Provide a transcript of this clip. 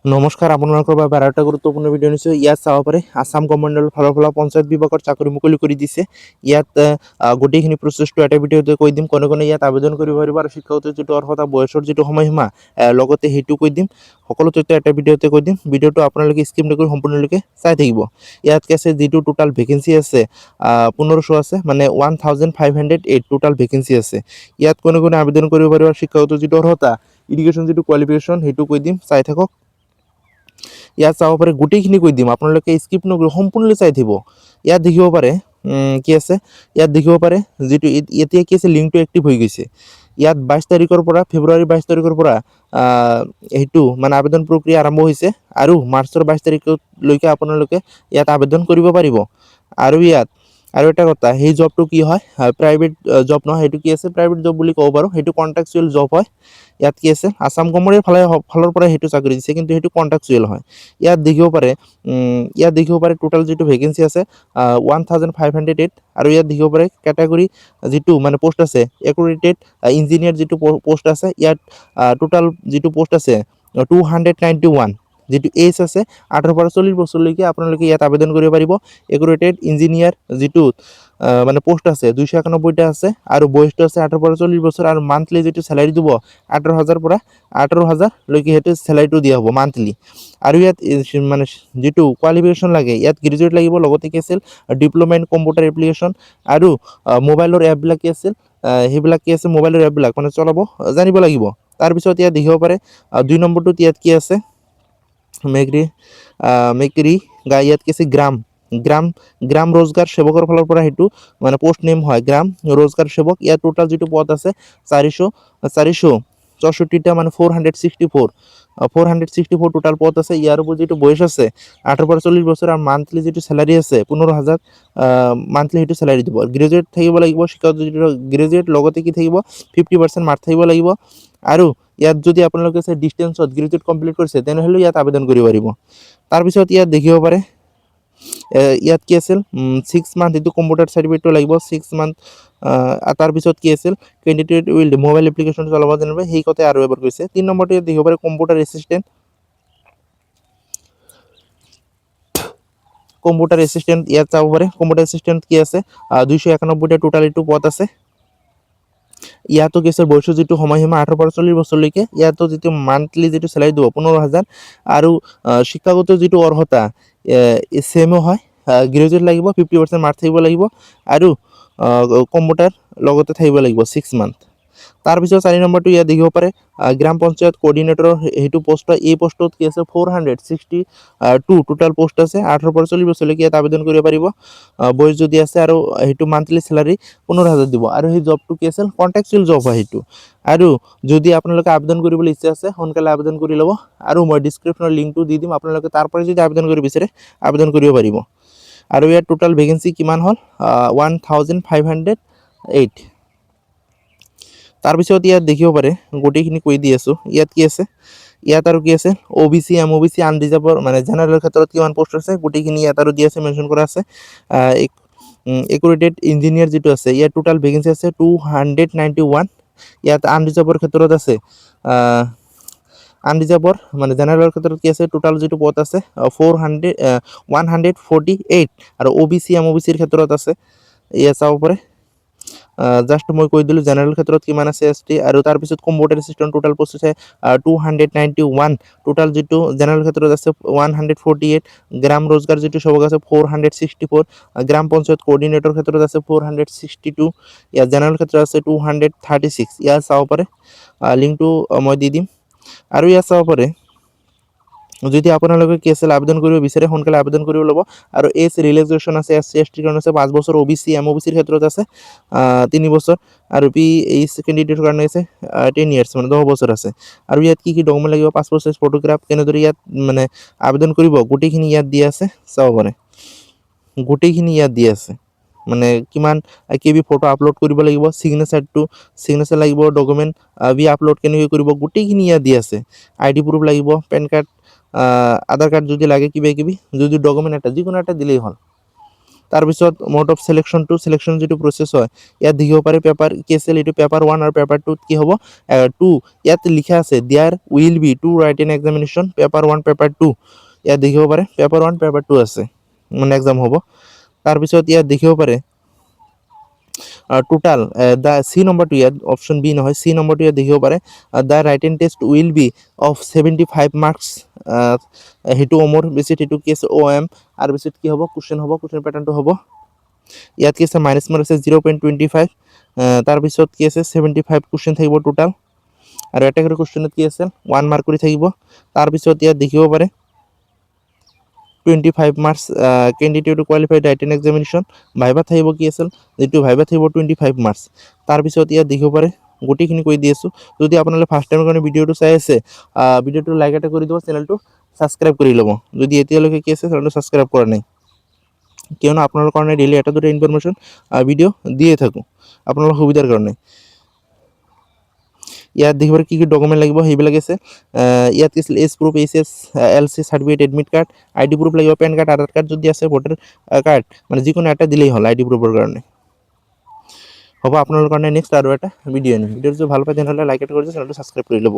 নমস্কাৰ আপোনালোকৰ বাবে আৰু এটা গুৰুত্বপূৰ্ণ ভিডিঅ' নিশ্চয় ইয়াত চাব পাৰে আসাম গভৰ্ণমেণ্টৰ ফালৰ পৰা পঞ্চায়ত বিভাগৰ চাকৰি মুকলি কৰি দিছে। ইয়াত গোটেইখিনি প্ৰচেছটো এটা ভিডিঅ'তে কৈ দিম, কোনে কোনে ইয়াত আবেদন কৰিব পাৰিব আৰু শিক্ষাগত যিটো অৰ্হতা বয়সৰ যিটো সময়সীমা লগতে সেইটো কৈ দিম। সকলো তথ্য এটা ভিডিঅ'তে কৈ দিম। ভিডিঅ'টো আপোনালোকে স্কিপ নকৰি সম্পূৰ্ণলৈকে চাই থাকিব। ইয়াত কি আছে যিটো টোটাল ভেকেঞ্চি আছে 1500 আছে, মানে 1508 টোটাল ভেকেঞ্চি আছে। ইয়াত কোনে কোনে আবেদন কৰিব পাৰিব আৰু শিক্ষাগত যিটো অৰ্হতা এডুকেশ্যন যিটো কোৱালিফিকেশ্যন সেইটো কৈ দিম, চাই থাকক। ইয়াত চাব পাৰে গোটেইখিনি কৈ দিম, আপোনালোকে স্কিপ নকৰি সম্পূৰ্ণলৈ চাই থাকিব। ইয়াত দেখিব পাৰে কি আছে, ইয়াত দেখিব পাৰে যিটো এতিয়া কি আছে লিংকটো এক্টিভ হৈ গৈছে। ইয়াত 22 তাৰিখৰ পৰা ফেব্ৰুৱাৰী 22 তাৰিখৰ পৰা সেইটো মানে আবেদন প্ৰক্ৰিয়া আৰম্ভ হৈছে আৰু মাৰ্চৰ 22 তাৰিখলৈকে আপোনালোকে ইয়াত আবেদন কৰিব পাৰিব। আৰু ইয়াত আৰু এটা কথা, সেই জবটো কি হয়, প্ৰাইভেট জব নহয়, সেইটো কি আছে প্ৰাইভেট জব বুলি ক'ব পাৰোঁ। সেইটো কণ্ট্ৰেকচুৱেল জব হয়। ইয়াত কি আছে আসাম গভৰ্ণমেণ্টৰ ফালৰ পৰা সেইটো চাকৰি দিছে, কিন্তু সেইটো কণ্ট্ৰেকচুৱেল হয়। ইয়াত দেখিব পাৰে টোটাল যিটো ভেকেঞ্চি আছে 1508 আৰু ইয়াত দেখিব পাৰে কেটেগৰী যিটো মানে পোষ্ট আছে একুৰেটেড ইঞ্জিনিয়াৰ যিটো পোষ্ট আছে, ইয়াত টোটাল যিটো পোষ্ট আছে 291। যিটো এজ আছে 18 পৰা 40 বছৰলৈকে আপোনালোকে ইয়াত আবেদন কৰিব পাৰিব। একুৰেটেড ইঞ্জিনিয়াৰ যিটো মানে পোষ্ট আছে 291টা আছে আৰু বয়সটো আছে 18 পৰা 40 বছৰ আৰু মান্থলি যিটো চেলাৰী দিব 18,000 পৰা 18,000লৈকে সেইটো চেলাৰীটো দিয়া হ'ব মান্থলি। আৰু ইয়াত মানে যিটো কোৱালিফিকেশ্যন লাগে, ইয়াত গ্ৰেজুৱেট লাগিব, লগতে কি আছিল ডিপ্ল'মা ইন কম্পিউটাৰ এপ্লিকেশ্যন আৰু মোবাইলৰ এপবিলাক কি আছিল সেইবিলাক কি আছে মোবাইলৰ এপবিলাক মানে চলাব জানিব লাগিব। তাৰপিছত ইয়াত দেখিব পাৰে 2 নম্বৰটোত ইয়াত কি আছে মেকৰি ইয়াত কি আছে গ্ৰাম ৰোজগাৰ সেৱকৰ ফালৰ পৰা সেইটো মানে পোষ্ট নেম হয় গ্ৰাম ৰোজগাৰ সেৱক। ইয়াত টোটাল যিটো পদ আছে 464টা মানে 464 টোটাল পদ আছে। ইয়াৰ উপৰ যিটো বয়স আছে 18 পৰা 40 বছৰ আৰু মান্থলি যিটো স্যালাৰি আছে 15,000 মান্থলি সেইটো স্যালাৰি দিব। গ্ৰেজুৱেট থাকিব লাগিব, শিক্ষাগত যিটো গ্ৰেজুৱেট, লগতে কি থাকিব 50% মাৰ্ক থাকিব লাগিব। আৰু ইয়াত যদি আপোনালোকে ডিষ্টেন্সত গ্ৰেজুৱেট কমপ্লিট কৰিছে তেনেহ'লে ইয়াত আবেদন কৰিব পাৰিব। তাৰপিছত ইয়াত দেখিব পাৰে ইয়াত কি আছিল 6 মান্থ এইটো কম্পিউটাৰ চাৰ্টিফিকেটটো লাগিব 6 মান্থ। তাৰপিছত কি আছিল কেণ্ডিডেট উইল মোবাইল এপ্লিকেশ্যন চলাব জানিব, সেই কথা আৰু এবাৰ কৈছে। 3 নম্বৰটো ইয়াত দেখিব পাৰে কম্পিউটাৰ এছিষ্টেণ্ট ইয়াত চাব পাৰে। কম্পিউটাৰ এছিষ্টেণ্ট কি আছে 291টা টোটাল এইটো পদ আছে। ইয়াতো কি আছে বয়সৰ যিটো সময়সীমা 18 পৰা 40 বছৰলৈকে। ইয়াতো যিটো মান্থলি যিটো চেলাৰি দিব 15,000 আৰু শিক্ষাগত যিটো অৰ্হতা সেমো হয়, গ্ৰেজুৱেট লাগিব, 50% মাৰ্ক থাকিব লাগিব আৰু কম্পিউটাৰ লগতে থাকিব লাগিব 6 মান্থ। তাৰপিছত 4 নম্বৰটো ইয়াত দেখিব পাৰে গ্ৰাম পঞ্চায়ত কোঅৰ্ডিনেটৰৰ সেইটো পোষ্ট হয়। এই পোষ্টত কি আছে 462 টোটাল পোষ্ট আছে। 18 পৰা 40 বছৰলৈকে ইয়াত আবেদন কৰিব পাৰিব বয়স যদি আছে, আৰু সেইটো মান্থলি চেলাৰি 15,000 দিব। আৰু সেই জবটো কি আছিল কণ্ট্ৰেকচুৱেল জব হয় সেইটো। আৰু যদি আপোনালোকে আবেদন কৰিবলৈ ইচ্ছা আছে সোনকালে আবেদন কৰি ল'ব, আৰু মই ডিছক্ৰিপশ্যনৰ লিংকটো দি দিম, আপোনালোকে তাৰ পৰা যদি আবেদন কৰিব বিচাৰে আবেদন কৰিব পাৰিব। আৰু ইয়াত টোটাল ভেকেঞ্চি কিমান হ'ল 1508। তাৰপিছত ইয়াত দেখিব পাৰে গোটেইখিনি কৈ দি আছোঁ। ইয়াত কি আছে, ইয়াত আৰু কি আছে OBC MOBC আনৰিজাৰ্ভৰ মানে জেনেৰেলৰ ক্ষেত্ৰত কিমান পোষ্ট আছে গোটেইখিনি ইয়াত আৰু দি আছে, মেনশ্যন কৰা আছে। একুৰেটেড ইঞ্জিনিয়াৰ যিটো আছে ইয়াত টোটাল ভেকেঞ্চি আছে 291। ইয়াত আনৰিজাৰ্ভৰ ক্ষেত্ৰত আছে আনৰিজাৰ্ভৰ মানে জেনেৰেলৰ ক্ষেত্ৰত কি আছে টোটাল যিটো পদ আছে 148 আৰু OBC MOBCৰ ক্ষেত্ৰত আছে। ইয়াত চাব পাৰে জাষ্ট মই কৈ দিলোঁ জেনেৰেল ক্ষেত্ৰত কিমান আছে ST। আৰু তাৰপিছত কম্পিউটাৰ এছিষ্টেণ্ট টোটাল পোষ্ট আছে 291। টোটাল যিটো জেনেৰেল ক্ষেত্ৰত আছে 148, গ্ৰাম ৰোজগাৰ যিটো সেৱক আছে 464, গ্ৰাম পঞ্চায়ত কোঅৰ্ডিনেটৰ ক্ষেত্ৰত আছে 462, ইয়াত জেনেৰেল ক্ষেত্ৰত আছে 236। ইয়াত চাব পাৰে লিংকটো মই দি দিম। আৰু ইয়াত চাব পাৰে যদি আপোনালোকে কি আছিল আবেদন কৰিব বিচাৰে সোনকালে আবেদন কৰিব ল'ব। আৰু এজ ৰিলেক্সেশ্যন আছে SC ST কাৰণে আছে 5 বছৰ, OBC MOBCৰ ক্ষেত্ৰত আছে 3 বছৰ, আৰু PH কেণ্ডিডেটৰ কাৰণে আছে 10 ইয়াৰ্ছ মানে 10 বছৰ আছে। আৰু ইয়াত কি কি ডকুমেণ্ট লাগিব, পাছপোৰ্ট সাইজ ফটোগ্ৰাফ, কেনেদৰে ইয়াত মানে আবেদন কৰিব গোটেইখিনি ইয়াত দিয়া আছে, চাব পাৰে গোটেইখিনি ইয়াত দিয়া আছে। মানে কিমান KB ফটো আপলোড কৰিব লাগিব, চিগনেচাৰ লাগিব, ডকুমেণ্ট আপলোড কেনেকৈ কৰিব গোটেইখিনি ইয়াত দিয়া আছে। ID প্ৰুফ লাগিব, পেন কাৰ্ড, আধাৰ কাৰ্ড যদি লাগে, কিবা কিবি যদি ডকুমেণ্ট এটা যিকোনো এটা দিলেই হ'ল। তাৰপিছত মোড অফ সিলেকশন যেটো প্ৰসেস হয় ইয়াত দেখিব পাৰে পেপাৰ কি আছিল এটো পেপাৰ 1 আৰু পেপাৰ 2 কি হ'ব 2 ইয়াত লিখা আছে there will be two writing examination paper 1 paper 2 ইয়াত দেখিব পাৰে পেপাৰ 1 পেপাৰ 2 আছে মানে এক্সাম হ'ব তাৰপিছত ইয়াত দেখিব পাৰে total the C number to ইয়াত option B নহয় C number to ইয়াত দেখিব পাৰে the written test will be of 75 marks হেতু অমৰ বেছি হেতু কি আছে OM আর বেছি কি হ'ব কোশ্চেন হ'ব কোশ্চেন প্যাটার্নটো হ'ব ইয়াত কি আছে মাইনাস মার্ক আছে 0.25 তাৰ পিছত কি আছে 75 কোশ্চেন থাকিব টোটাল আৰু এটা কৰি কোশ্চেনত কি আছে 1 মাৰ্ক কৰি থাকিব তাৰ পিছত ইয়াত দেখিব পাৰে 25 marks candidate to qualified written examination viva থাকিব কি আছিল যেটো ভাইবা থাকিব 25 marks তাৰ পিছত ইয়া দেখিব পাৰে গোটেখিনি কৈ দি আছো যদি আপোনালোকে ফাৰ্স্ট টাইমৰ কাৰণে ভিডিওটো চাই আছে ভিডিওটো লাইক এটা কৰি দিব চেনেলটো সাবস্ক্ৰাইব কৰি ল'ব যদি এতিয়ালৈকে কি আছে চেনেলটো সাবস্ক্ৰাইব কৰা নাই কিয়নো আপোনালোকৰ কাৰণে ডেইলি এটা দুটা ইনফৰমেশন ভিডিও দিয়ে থাকো আপোনালোকৰ সুবিধাৰ কাৰণে ইয়াত দেখিব কি কি ডকুমেন্ট লাগিব হেইবিলাক আছে ইয়াত কি এস proof SS LC certificate admit card ID proof লাগিব প্যান কার্ড আধার কার্ড যদি আছে ভোটার কার্ড মানে যিকোনো একটা দিলেই হল আইডি প্ৰুফৰ কাৰণে হ'ব আপোনালোকৰ কাৰণে নেক্সট আৰু এটা ভিডিও আনিম ভিডিওটো ভাল পাই তেনেহলে লাইক এটা কৰি চেনেলটো সাবস্ক্ৰাইব কৰি ল'ব